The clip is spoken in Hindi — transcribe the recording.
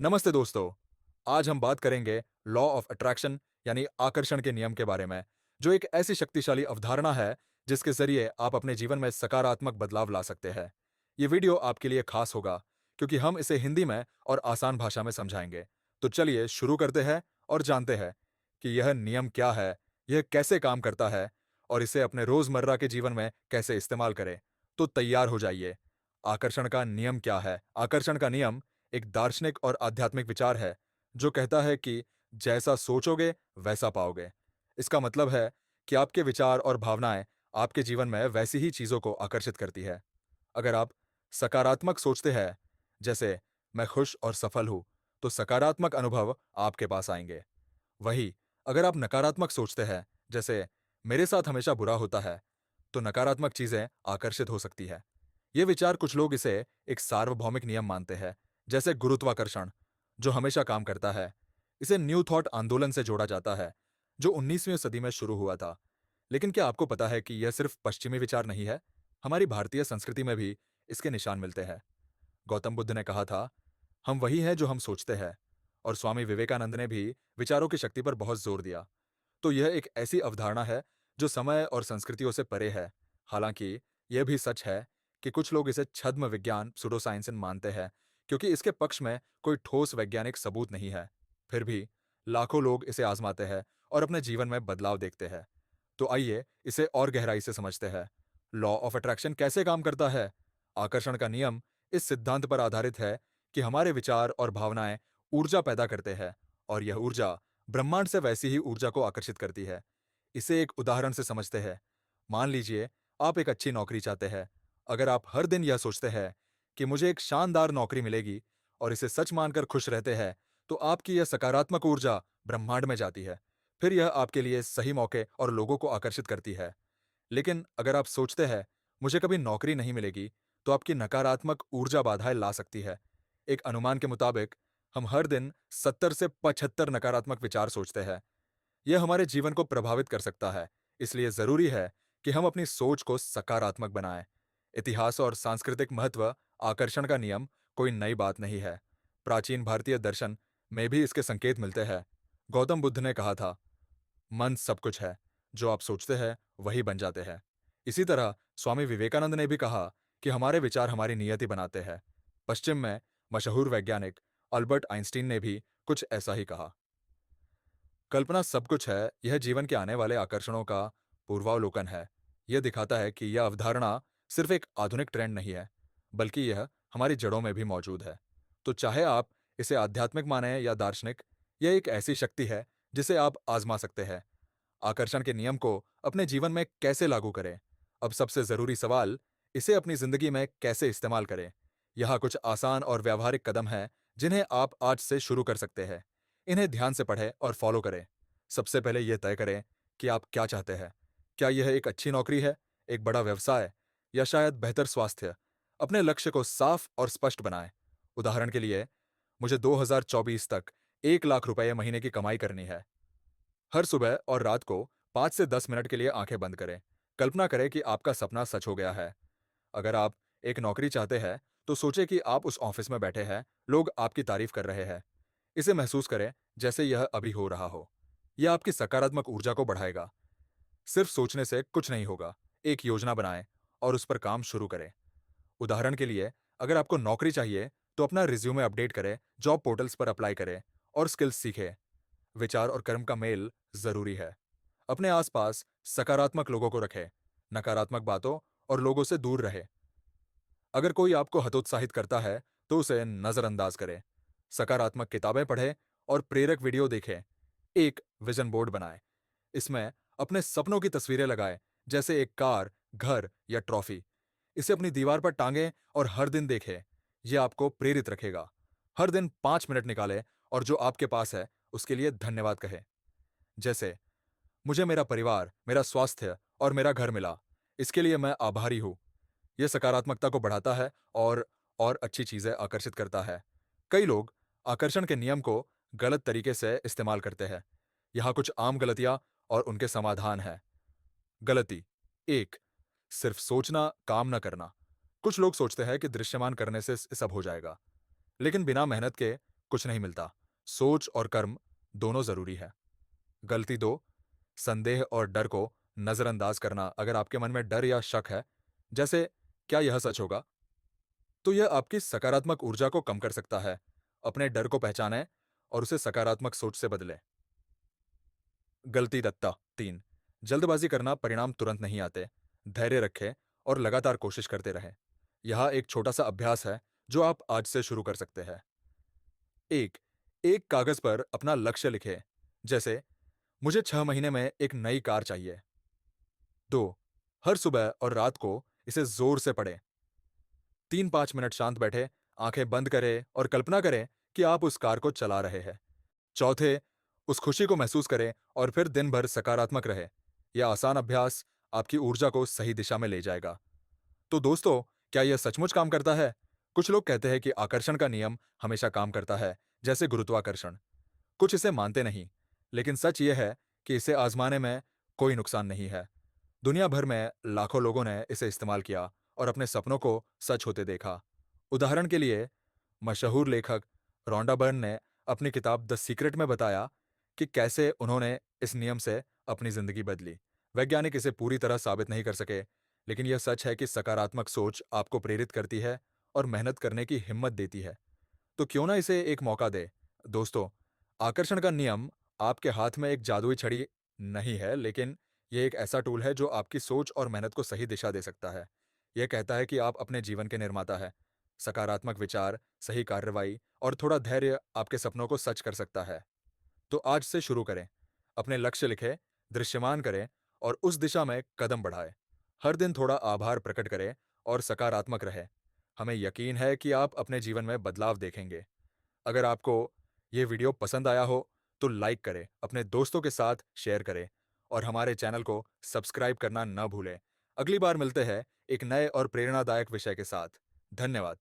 नमस्ते दोस्तों। आज हम बात करेंगे लॉ ऑफ अट्रैक्शन यानी आकर्षण के नियम के बारे में, जो एक ऐसी शक्तिशाली अवधारणा है जिसके जरिए आप अपने जीवन में सकारात्मक बदलाव ला सकते हैं। ये वीडियो आपके लिए खास होगा क्योंकि हम इसे हिंदी में और आसान भाषा में समझाएंगे। तो चलिए शुरू करते हैं और जानते हैं कि यह नियम क्या है, यह कैसे काम करता है और इसे अपने रोजमर्रा के जीवन में कैसे इस्तेमाल करें। तो तैयार हो जाइए। आकर्षण का नियम क्या है? आकर्षण का नियम एक दार्शनिक और आध्यात्मिक विचार है जो कहता है कि जैसा सोचोगे वैसा पाओगे। इसका मतलब है कि आपके विचार और भावनाएं आपके जीवन में वैसी ही चीजों को आकर्षित करती है। अगर आप सकारात्मक सोचते हैं, जैसे मैं खुश और सफल हूं, तो सकारात्मक अनुभव आपके पास आएंगे। वही अगर आप नकारात्मक सोचते हैं, जैसे मेरे साथ हमेशा बुरा होता है, तो नकारात्मक चीजें आकर्षित हो सकती है। ये विचार कुछ लोग इसे एक सार्वभौमिक नियम मानते हैं, जैसे गुरुत्वाकर्षण, जो हमेशा काम करता है। इसे न्यू थॉट आंदोलन से जोड़ा जाता है, जो 19वीं सदी में शुरू हुआ था। लेकिन क्या आपको पता है कि यह सिर्फ पश्चिमी विचार नहीं है? हमारी भारतीय संस्कृति में भी इसके निशान मिलते हैं। गौतम बुद्ध ने कहा था, हम वही हैं जो हम सोचते हैं। और स्वामी विवेकानंद ने भी विचारों की शक्ति पर बहुत जोर दिया। तो यह एक ऐसी अवधारणा है जो समय और संस्कृतियों से परे है। हालांकि यह भी सच है कि कुछ लोग इसे छद्म विज्ञान सुडोसाइंस मानते हैं, क्योंकि इसके पक्ष में कोई ठोस वैज्ञानिक सबूत नहीं है। फिर भी लाखों लोग इसे आजमाते हैं और अपने जीवन में बदलाव देखते हैं। तो आइए इसे और गहराई से समझते हैं। लॉ ऑफ अट्रैक्शन कैसे काम करता है? आकर्षण का नियम इस सिद्धांत पर आधारित है कि हमारे विचार और भावनाएं ऊर्जा पैदा करते हैं, और यह ऊर्जा ब्रह्मांड से वैसी ही ऊर्जा को आकर्षित करती है। इसे एक उदाहरण से समझते हैं। मान लीजिए आप एक अच्छी नौकरी चाहते हैं। अगर आप हर दिन यह सोचते हैं कि मुझे एक शानदार नौकरी मिलेगी और इसे सच मानकर खुश रहते हैं, तो आपकी यह सकारात्मक ऊर्जा ब्रह्मांड में जाती है। फिर यह आपके लिए सही मौके और लोगों को आकर्षित करती है। लेकिन अगर आप सोचते हैं मुझे कभी नौकरी नहीं मिलेगी, तो आपकी नकारात्मक ऊर्जा बाधाएं ला सकती है। एक अनुमान के मुताबिक हम हर दिन 70 से 75 नकारात्मक विचार सोचते हैं। यह हमारे जीवन को प्रभावित कर सकता है। इसलिए जरूरी है कि हम अपनी सोच को सकारात्मक बनाएं। इतिहास और सांस्कृतिक महत्व आकर्षण का नियम कोई नई बात नहीं है। प्राचीन भारतीय दर्शन में भी इसके संकेत मिलते हैं। गौतम बुद्ध ने कहा था, मन सब कुछ है, जो आप सोचते हैं वही बन जाते हैं। इसी तरह स्वामी विवेकानंद ने भी कहा कि हमारे विचार हमारी नियति बनाते हैं। पश्चिम में मशहूर वैज्ञानिक अल्बर्ट आइंस्टीन ने भी कुछ ऐसा ही कहा। कल्पना सब कुछ है, यह जीवन के आने वाले आकर्षणों का पूर्वावलोकन है। यह दिखाता है कि यह अवधारणा सिर्फ एक आधुनिक ट्रेंड नहीं है, बल्कि यह हमारी जड़ों में भी मौजूद है। तो चाहे आप इसे आध्यात्मिक माने या दार्शनिक, यह एक ऐसी शक्ति है जिसे आप आजमा सकते हैं। आकर्षण के नियम को अपने जीवन में कैसे लागू करें? अब सबसे जरूरी सवाल, इसे अपनी जिंदगी में कैसे इस्तेमाल करें? यहाँ कुछ आसान और व्यावहारिक कदम हैं जिन्हें आप आज से शुरू कर सकते हैं। इन्हें ध्यान से पढ़ें और फॉलो करें। सबसे पहले यह तय करें कि आप क्या चाहते हैं। क्या यह एक अच्छी नौकरी है, एक बड़ा व्यवसाय, या शायद बेहतर स्वास्थ्य? अपने लक्ष्य को साफ और स्पष्ट बनाएं। उदाहरण के लिए, मुझे 2024 तक 1 लाख रुपए महीने की कमाई करनी है। हर सुबह और रात को 5 से 10 मिनट के लिए आंखें बंद करें। कल्पना करें कि आपका सपना सच हो गया है। अगर आप एक नौकरी चाहते हैं, तो सोचें कि आप उस ऑफिस में बैठे हैं, लोग आपकी तारीफ कर रहे हैं। इसे महसूस करें जैसे यह अभी हो रहा हो। यह आपकी सकारात्मक ऊर्जा को बढ़ाएगा। सिर्फ सोचने से कुछ नहीं होगा। एक योजना बनाएं और उस पर काम शुरू करें। उदाहरण के लिए, अगर आपको नौकरी चाहिए, तो अपना रिज्यूमे अपडेट करें, जॉब पोर्टल्स पर अप्लाई करें और स्किल्स सीखें। विचार और कर्म का मेल जरूरी है। अपने आसपास सकारात्मक लोगों को रखें, नकारात्मक बातों और लोगों से दूर रहे। अगर कोई आपको हतोत्साहित करता है, तो उसे नजरअंदाज करें। सकारात्मक किताबें पढ़ें और प्रेरक वीडियो देखें। एक विजन बोर्ड बनाएं। इसमें अपने सपनों की तस्वीरें लगाएं, जैसे एक कार, घर या ट्रॉफी। इसे अपनी दीवार पर टांगें और हर दिन देखें। यह आपको प्रेरित रखेगा। हर दिन 5 मिनट निकालें और जो आपके पास है उसके लिए धन्यवाद कहें। जैसे, मुझे मेरा परिवार, मेरा स्वास्थ्य और मेरा घर मिला, इसके लिए मैं आभारी हूं। यह सकारात्मकता को बढ़ाता है और अच्छी चीजें आकर्षित करता है। कई लोग आकर्षण के नियम को गलत तरीके से इस्तेमाल करते हैं। यहाँ कुछ आम गलतियां और उनके समाधान हैं। गलती एक, सिर्फ सोचना, काम न करना। कुछ लोग सोचते हैं कि दृश्यमान करने से सब हो जाएगा, लेकिन बिना मेहनत के कुछ नहीं मिलता। सोच और कर्म दोनों जरूरी है। गलती दो, संदेह और डर को नजरअंदाज करना। अगर आपके मन में डर या शक है, जैसे क्या यह सच होगा, तो यह आपकी सकारात्मक ऊर्जा को कम कर सकता है। अपने डर को पहचानें और उसे सकारात्मक सोच से बदलें। गलती दत्ता 3, जल्दबाजी करना परिणाम तुरंत नहीं आते। धैर्य रखें और लगातार कोशिश करते रहें। यह एक छोटा सा अभ्यास है जो आप आज से शुरू कर सकते हैं। एक एक कागज पर अपना लक्ष्य लिखें, जैसे मुझे 6 महीने में एक नई कार चाहिए। 2, हर सुबह और रात को इसे जोर से पढ़ें। 3-5 मिनट शांत बैठे, आंखें बंद करें और कल्पना करें कि आप उस कार को चला रहे हैं। चौथे, उस खुशी को महसूस करें और फिर दिन भर सकारात्मक रहे। यह आसान अभ्यास आपकी ऊर्जा को सही दिशा में ले जाएगा। तो दोस्तों, क्या यह सचमुच काम करता है? कुछ लोग कहते हैं कि आकर्षण का नियम हमेशा काम करता है, जैसे गुरुत्वाकर्षण। कुछ इसे मानते नहीं, लेकिन सच यह है कि इसे आजमाने में कोई नुकसान नहीं है। दुनिया भर में लाखों लोगों ने इसे इस्तेमाल किया और अपने सपनों को सच होते देखा। उदाहरण के लिए, मशहूर लेखक रोंडा बर्न ने अपनी किताब द सीक्रेट में बताया कि कैसे उन्होंने इस नियम से अपनी जिंदगी बदली। वैज्ञानिक इसे पूरी तरह साबित नहीं कर सके, लेकिन यह सच है कि सकारात्मक सोच आपको प्रेरित करती है और मेहनत करने की हिम्मत देती है। तो क्यों ना इसे एक मौका दे। दोस्तों, आकर्षण का नियम आपके हाथ में एक जादुई छड़ी नहीं है, लेकिन यह एक ऐसा टूल है जो आपकी सोच और मेहनत को सही दिशा दे सकता है। यह कहता है कि आप अपने जीवन के निर्माता हैं। सकारात्मक विचार, सही कार्रवाई और थोड़ा धैर्य आपके सपनों को सच कर सकता है। तो आज से शुरू करें। अपने लक्ष्य लिखें, दृश्यमान करें और उस दिशा में कदम बढ़ाएं। हर दिन थोड़ा आभार प्रकट करें और सकारात्मक रहें। हमें यकीन है कि आप अपने जीवन में बदलाव देखेंगे। अगर आपको ये वीडियो पसंद आया हो, तो लाइक करें, अपने दोस्तों के साथ शेयर करें और हमारे चैनल को सब्सक्राइब करना न भूलें। अगली बार मिलते हैं एक नए और प्रेरणादायक विषय के साथ। धन्यवाद।